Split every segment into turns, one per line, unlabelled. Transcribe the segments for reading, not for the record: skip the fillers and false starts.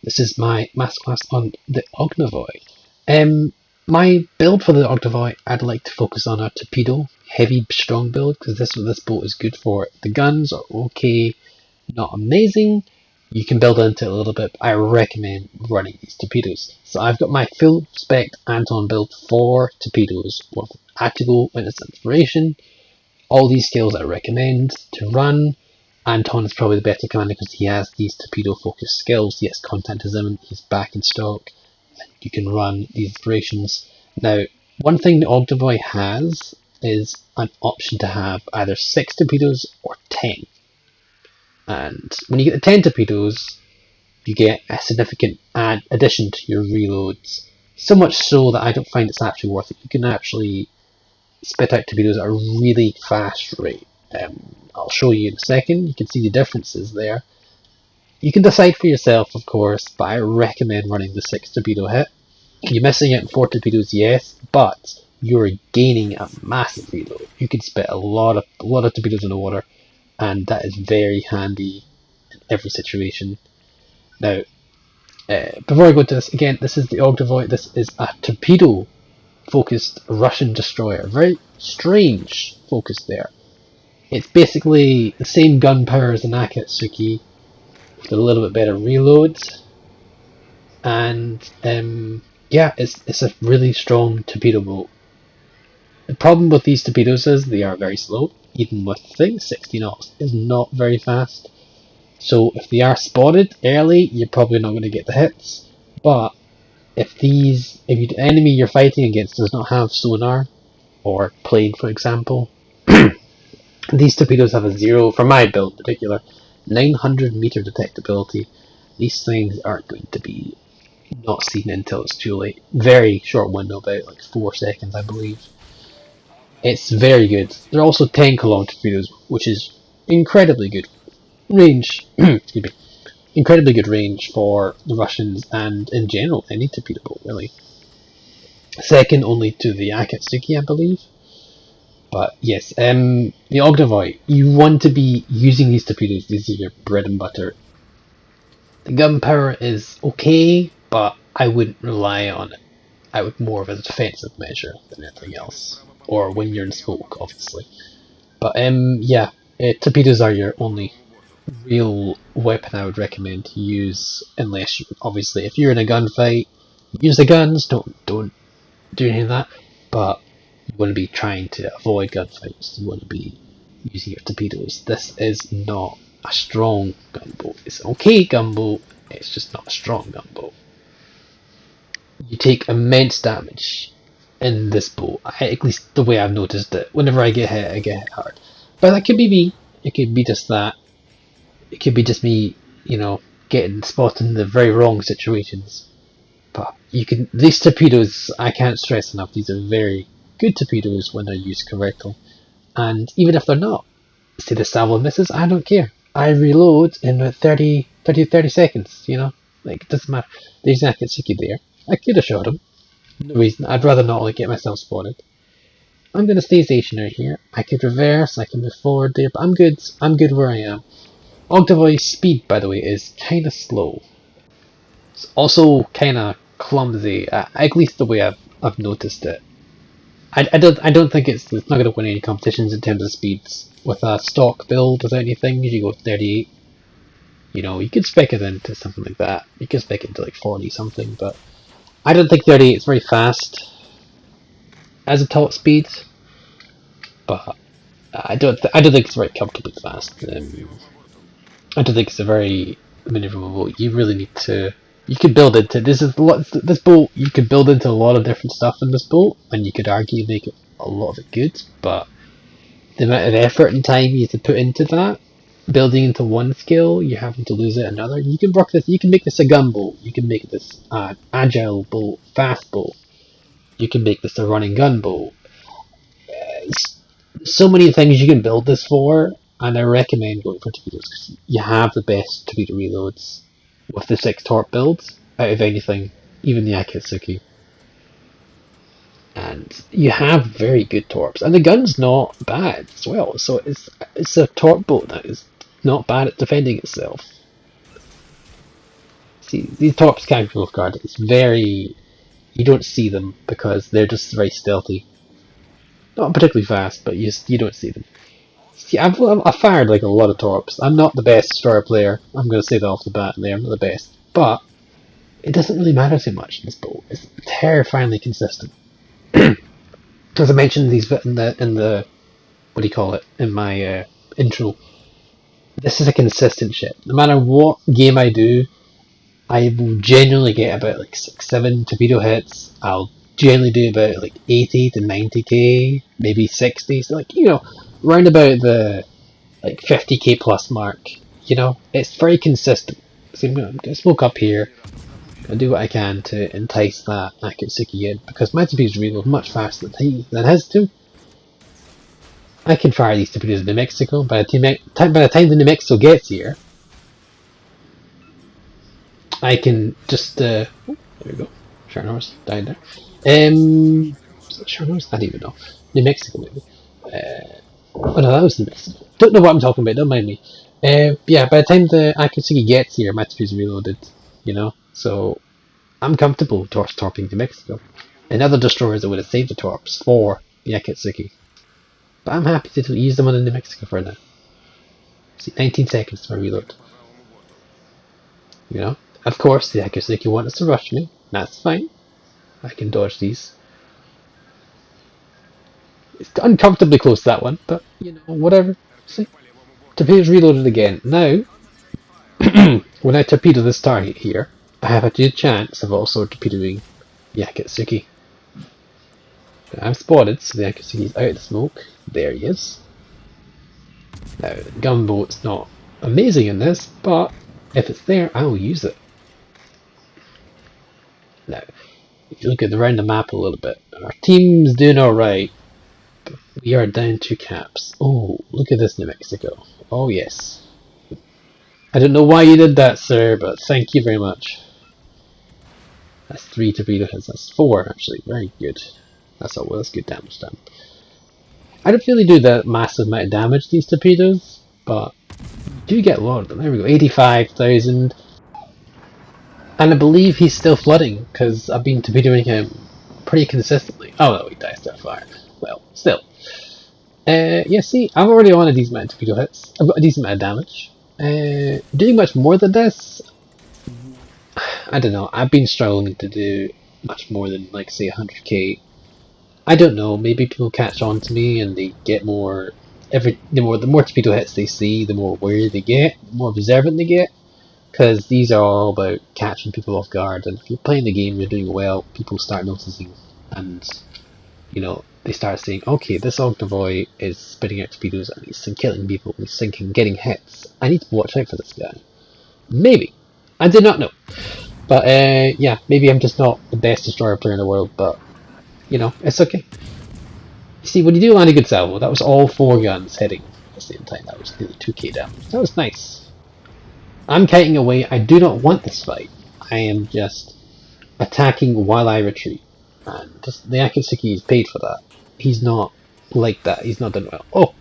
This is my masterclass on the Ognevoi. My build for the Ognevoi, I'd like to focus on a torpedo, heavy, strong build, because this is what this boat is good for. The guns are okay, not amazing. You can build into it a little bit, but I recommend running these torpedoes. So I've got my full spec Anton build for torpedoes with Tactical, Witness, Inspiration. All these skills I recommend to run. Anton is probably the better commander because he has these torpedo focused skills. He has Contentism, he's back in stock. You can run these inspirations. Now, one thing the Ognevoi has is an option to have either 6 torpedoes or 10. And when you get the 10 torpedoes, you get a significant addition to your reloads. So much so that I don't find it's actually worth it. You can actually spit out torpedoes at a really fast rate. I'll show you in a second. You can see the differences there. You can decide for yourself, of course, but I recommend running the 6 torpedo hit. You're missing out on 4 torpedoes, yes, but you're gaining a massive reload. You can spit a lot of torpedoes in the water, and that is very handy in every situation. Now, before I go to this, again, this is the Ognevoi. This is a torpedo-focused Russian destroyer. Very strange focus there. It's basically the same gunpowder as an Akatsuki, with a little bit better reloads, and yeah, it's a really strong torpedo boat. The problem with these torpedoes is they are very slow, even with things 60 knots is not very fast. So if they are spotted early, you're probably not going to get the hits. But if the enemy you're fighting against does not have sonar or plane, for example, these torpedoes have a 0, for my build in particular, 900 meter detectability. These things aren't going to be not seen until it's too late. Very short window, about like 4 seconds, I believe. It's very good. They're also 10 kilometer torpedoes, which is incredibly good range. Excuse me. Incredibly good range for the Russians and in general any torpedo boat, really. Second only to the Akatsuki, I believe. But yes, the Ognevoi, you want to be using these torpedoes. These are your bread and butter. The gunpowder is okay, but I wouldn't rely on it. I would more of a defensive measure than anything else. Or when you're in smoke, obviously. But yeah, torpedoes are your only real weapon I would recommend to use, unless you, obviously, if you're in a gunfight, use the guns, don't do any of that, but you want to be trying to avoid gunfights, you want to be using your torpedoes. This is not a strong gunboat. It's an okay gunboat, it's just not a strong gunboat. You take immense damage in this boat, at least the way I've noticed it. Whenever I get hit hard. But that could be me, it could be just that. It could be just me, getting spotted in the very wrong situations. But these torpedoes, I can't stress enough, these are very good torpedoes when they're used correctly. And even if they're not, say the salvo misses, I don't care. I reload in 30 seconds, like it doesn't matter. There's an Akatsuki there. I could have shot him. No reason. I'd rather not get myself spotted. I'm going to stay stationary here. I could reverse, I can move forward there, but I'm good. I'm good where I am. Ognevoi speed, by the way, is kind of slow. It's also kind of clumsy, at least the way I've noticed it. I don't think it's not going to win any competitions in terms of speeds. With a stock build without anything, you go 38. You could spec it into something like that. You could spec it into like 40 something, but I don't think 38 is very fast as a top speed. But I don't think it's very comfortably fast. I don't think it's a very maneuverable boat. You really need to. You could build into this boat. You could build into a lot of different stuff in this boat, and you could argue make a lot of it good. But the amount of effort and time you have to put into that, building into one skill, you're having to lose it another. You can work this. You can make this a gunboat. You can make this agile boat, fast boat. You can make this a running gunboat. So many things you can build this for. And I recommend going for torpedoes because you have the best torpedo reloads with the 6 torp builds out of anything, even the Akatsuki. And you have very good torps, and the gun's not bad as well. So it's a torp boat that is not bad at defending itself. See, these torps can't be off guard. It's very... You don't see them because they're just very stealthy. Not particularly fast, but you don't see them. See, I've fired like a lot of torps. I'm not the best destroyer player. I'm going to say that off the bat there. I'm not the best. But it doesn't really matter too much in this boat. It's terrifyingly consistent. As I mentioned these in the what do you call it, in my intro, this is a consistent ship. No matter what game I do, I will generally get about like 6-7 torpedo hits. I'll generally do about like 80 to 90k, maybe 60. So like, you know, round about the like 50k plus mark. You know, it's very consistent. So I'm gonna just woke up here. I'll do what I can to entice that Akatsuki in because my torpedoes reload much faster than his do. I can fire these torpedoes in New Mexico. By the time the New Mexico gets here, I can just there we go. Sharnors died there. Was it Sharnors? I don't even know. New Mexico maybe. Oh no, that was New Mexico. Don't know what I'm talking about. Don't mind me. Yeah, by the time the Akatsuki gets here, my torpedoes reloaded. You know, so I'm comfortable torping New Mexico. And other destroyers that would have saved the torps for the Akatsuki. But I'm happy to use them on the New Mexico for now. See, 19 seconds to reload. You know, of course, the Akatsuki want us to rush me. That's fine. I can dodge these. It's uncomfortably close to that one, but you know, whatever. See, torpedoes reloaded again. Now, when I torpedo this target here, I have a good chance of also torpedoing the Akatsuki. I'm spotted, so the Akatsuki is out of the smoke. There he is. Now, the gunboat's not amazing in this, but if it's there, I will use it. Now, if you look at around the map a little bit, our team's doing alright. We are down 2 caps. Oh, look at this New Mexico. Oh yes. I don't know why you did that, sir, but thank you very much. That's 3 torpedo hits. That's 4, actually. Very good. That's good damage done. I don't really do that massive amount of damage these torpedoes, but you do get a lot of them. There we go. 85,000. And I believe he's still flooding, because I've been torpedoing him pretty consistently. Oh no, he dies to fire. Well, still. Yeah, see, I'm already on a decent amount of torpedo hits. I've got a decent amount of damage. Doing much more than this, I don't know. I've been struggling to do much more than, like, say, 100k. I don't know. Maybe people catch on to me and they get more. The more torpedo hits they see, the more wary they get, the more observant they get. Because these are all about catching people off guard, and if you're playing the game, you're doing well, people start noticing, and you know, they start saying, okay, this Ognevoi is spitting out torpedoes and he's killing people, he's sinking, getting hits. I need to watch out for this guy. Maybe. I did not know. But yeah, maybe I'm just not the best destroyer player in the world, but you know, it's okay. You see, when you do land a good salvo, that was all 4 guns hitting at the same time. That was nearly 2k damage. That was nice. I'm kiting away. I do not want this fight. I am just attacking while I retreat. And just the Akatsuki is paid for that. He's not like that. He's not done well. Oh!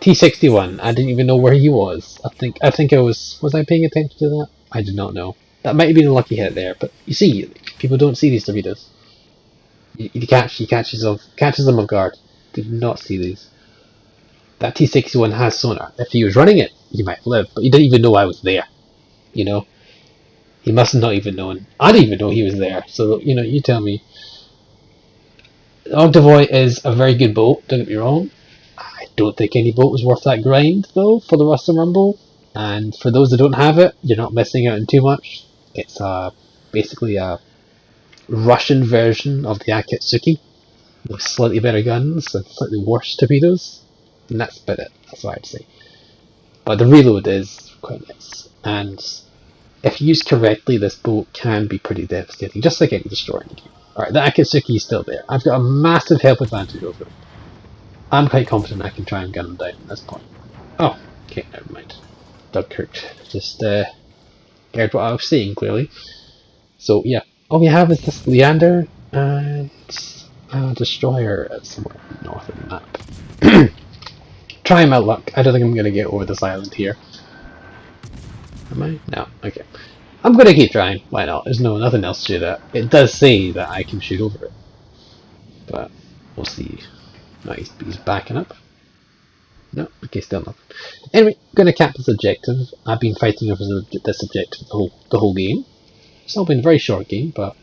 T-61. I didn't even know where he was. I think I was I paying attention to that? I did not know. That might have been a lucky hit there, but you see, people don't see these torpedoes. He catches them off guard. Did not see these. That T-61 has sonar. If he was running it, he might live, but he didn't even know I was there. You know? He must not even known. I didn't even know he was there. So, you know, you tell me. Ognevoi is a very good boat, don't get me wrong. I don't think any boat was worth that grind, though, for the Rust and Rumble. And for those that don't have it, you're not missing out on too much. It's basically a Russian version of the Akatsuki, with slightly better guns and slightly worse torpedoes. And that's about it. That's what I'd say. But the reload is quite nice. And if used correctly, this boat can be pretty devastating, just like any destroyer in the game. Alright, the Akatsuki is still there. I've got a massive help advantage over him. I'm quite confident I can try and gun him down at this point. Oh, okay, never mind. Dunkirk. Just heard what I was saying, clearly. So, yeah. All we have is this Leander and a destroyer somewhere north of the map. Try my luck. I don't think I'm going to get over this island here. Am I? No. Okay. I'm going to keep trying. Why not? There's nothing else to that. It does say that I can shoot over it, but we'll see. No, he's backing up. No, okay, still not. Anyway, going to cap this objective. I've been fighting over this objective the whole game. It's not been a very short game, but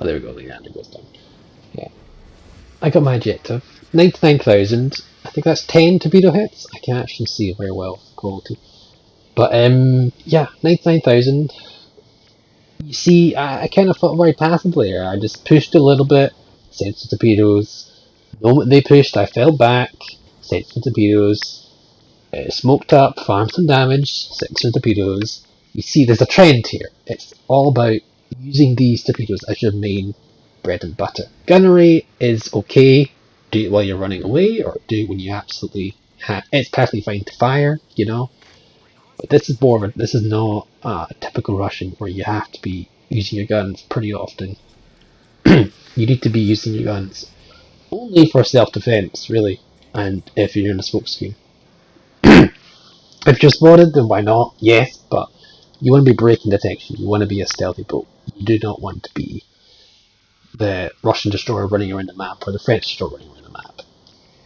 oh, there we go. The lander goes down. Yeah, I got my objective. 99,000. I think that's 10 torpedo hits. I can't actually see very well quality, but yeah, 99,000. You see, I kind of fought very passively here. I just pushed a little bit, sent some torpedoes. The moment they pushed, I fell back, sent some torpedoes, smoked up, farmed some damage, sent some torpedoes. You see, there's a trend here. It's all about using these torpedoes as your main bread and butter. Gunnery is okay. Do it while you're running away, or do it when you absolutely it's perfectly fine to fire, you know. But this is not typical Russian where you have to be using your guns pretty often. You need to be using your guns only for self-defense, really, and if you're in a smoke screen. If you're spotted, then why not? Yes, but you want to be breaking detection. You want to be a stealthy boat. You do not want to be the Russian destroyer running around the map or the French destroyer running around the map.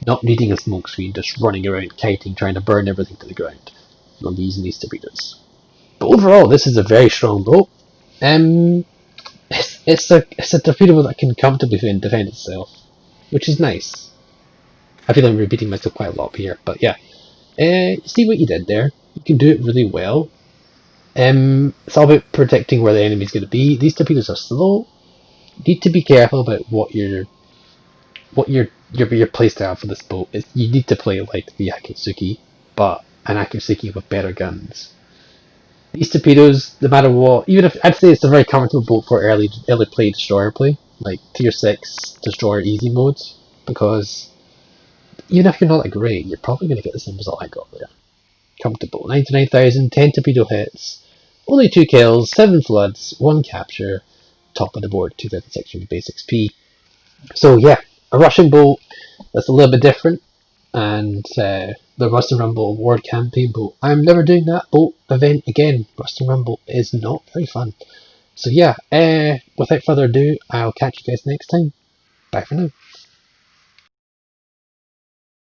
Not needing a smoke screen, just running around kiting, trying to burn everything to the ground. You want to be using these torpedoes. But overall, this is a very strong boat. It's a torpedo that can comfortably defend itself, which is nice. I feel I'm repeating myself quite a lot here, but yeah. See what you did there. You can do it really well. It's all about predicting where the enemy's going to be. These torpedoes are slow. You need to be careful about what your playstyle for this boat is. You need to play like the Akatsuki, but an Akatsuki with better guns. These torpedoes, no matter what, even if I'd say it's a very comfortable boat for early play destroyer play, like tier 6 destroyer easy modes, because even if you're not that great, you're probably going to get the same result I got there. Comfortable. 99,000, 10 torpedo hits, only 2 kills, 7 floods, 1 capture, top of the board, 2,600 base XP. So yeah, a Russian boat that's a little bit different, and the Rust and Rumble Award campaign boat. I'm never doing that boat event again. Rust and Rumble is not very fun. So yeah, without further ado, I'll catch you guys next time. Bye for now.